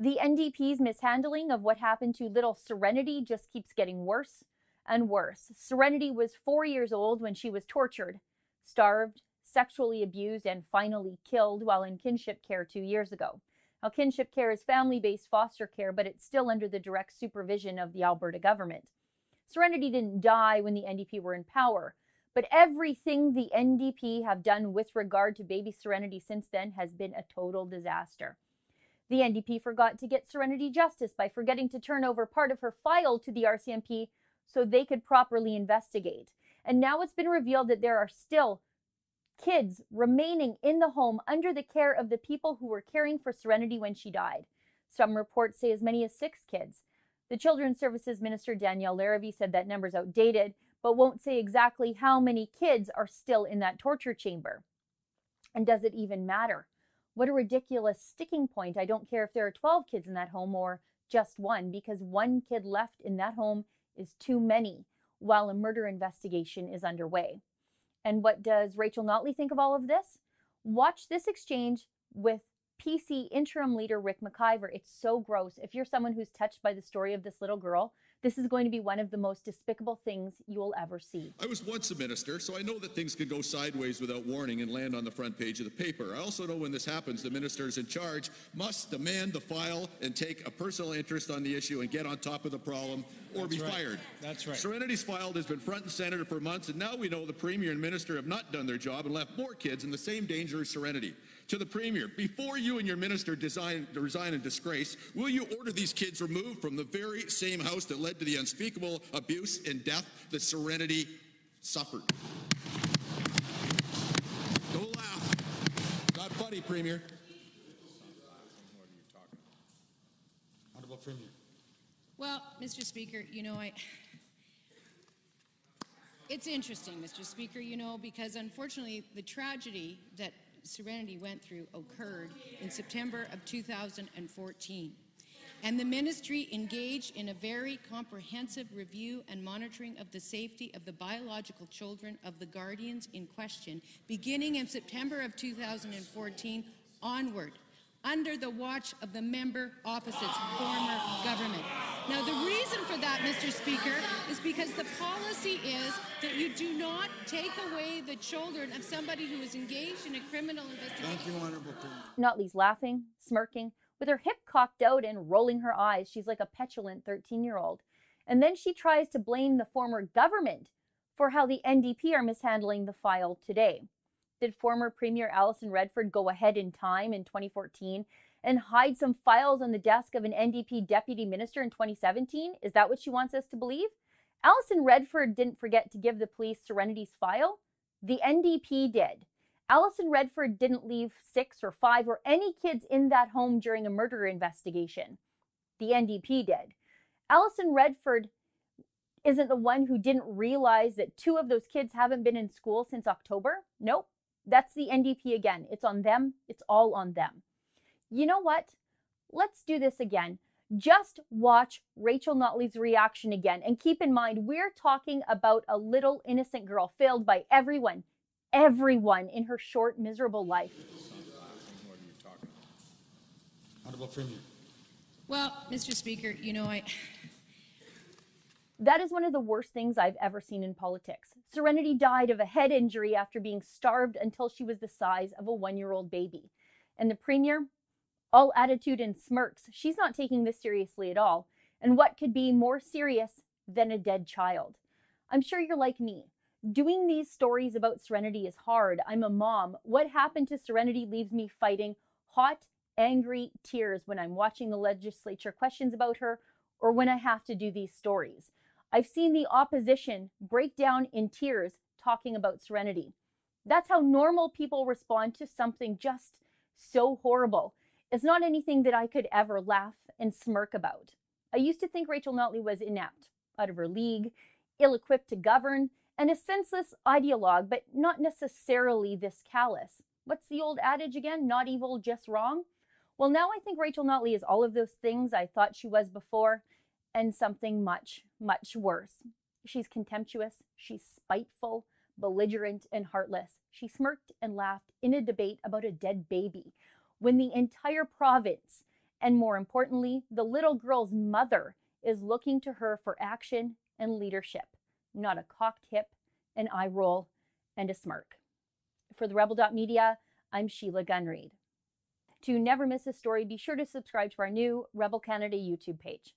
The NDP's mishandling of what happened to little Serenity just keeps getting worse and worse. Serenity was 4 years old when she was tortured, starved, sexually abused, and finally killed while in kinship care 2 years ago. Now, kinship care is family-based foster care, but it's still under the direct supervision of the Alberta government. Serenity didn't die when the NDP were in power, but everything the NDP have done with regard to Baby Serenity since then has been a total disaster. The NDP forgot to get Serenity justice by forgetting to turn over part of her file to the RCMP so they could properly investigate. And now it's been revealed that there are still kids remaining in the home under the care of the people who were caring for Serenity when she died. Some reports say as many as 6 kids. The Children's Services Minister Danielle Larrabee said that number's outdated, but won't say exactly how many kids are still in that torture chamber. And does it even matter? What a ridiculous sticking point. I don't care if there are 12 kids in that home or just 1, because 1 kid left in that home is too many while a murder investigation is underway. And what does Rachel Notley think of all of this? Watch this exchange with PC interim leader Rick McIver. It's so gross. If you're someone who's touched by the story of this little girl, this is going to be one of the most despicable things you will ever see. I was once a minister, so I know that things can go sideways without warning and land on the front page of the paper. I also know when this happens, the ministers in charge must demand the file and take a personal interest on the issue and get on top of the problem or be fired. That's right. Serenity's file has been front and center for months, and now we know the Premier and Minister have not done their job and left more kids in the same danger as Serenity. To the Premier, before you and your minister resign in disgrace, will you order these kids removed from the very same house that led to the unspeakable abuse and death that Serenity suffered? Don't laugh. Not funny, Premier. What are you talking about? Honorable Premier. Well, Mr. Speaker, it's interesting, Mr. Speaker, because unfortunately the tragedy that Serenity went through occurred in September of 2014. And the ministry engaged in a very comprehensive review and monitoring of the safety of the biological children of the guardians in question, beginning in September of 2014 onward, under the watch of the member opposite's former government. Now, the reason for that, Mr. Speaker, is because the policy is that you do not take away the children of somebody who is engaged in a criminal investigation. Thank you, Honorable Premier. Notley's laughing, smirking, with her hip cocked out and rolling her eyes. She's like a petulant 13-year-old. And then she tries to blame the former government for how the NDP are mishandling the file today. Did former Premier Alison Redford go ahead in time in 2014 and hide some files on the desk of an NDP deputy minister in 2017? Is that what she wants us to believe? Alison Redford didn't forget to give the police Serenity's file. The NDP did. Alison Redford didn't leave 6 or 5 or any kids in that home during a murder investigation. The NDP did. Alison Redford isn't the one who didn't realize that 2 of those kids haven't been in school since October. Nope. That's the NDP again. It's on them. It's all on them. You know what? Let's do this again. Just watch Rachel Notley's reaction again. And keep in mind, we're talking about a little innocent girl failed by everyone in her short, miserable life. What are you talking about? Honorable Premier. Well, Mr. Speaker, That is one of the worst things I've ever seen in politics. Serenity died of a head injury after being starved until she was the size of a 1-year-old baby. And the Premier, all attitude and smirks. She's not taking this seriously at all. And what could be more serious than a dead child? I'm sure you're like me. Doing these stories about Serenity is hard. I'm a mom. What happened to Serenity leaves me fighting hot, angry tears when I'm watching the legislature questions about her or when I have to do these stories. I've seen the opposition break down in tears talking about Serenity. That's how normal people respond to something just so horrible. It's not anything that I could ever laugh and smirk about. I used to think Rachel Notley was inept, out of her league, ill-equipped to govern, and a senseless ideologue, but not necessarily this callous. What's the old adage again? Not evil, just wrong? Well, now I think Rachel Notley is all of those things I thought she was before, and something much, much worse. She's contemptuous, she's spiteful, belligerent, and heartless. She smirked and laughed in a debate about a dead baby when the entire province And more importantly, the little girl's mother is looking to her for action and leadership, not a cocked hip, an eye roll, and a smirk. For the Rebel.media, I'm Sheila Gunreid. To never miss a story, be sure to subscribe to our new Rebel Canada YouTube page.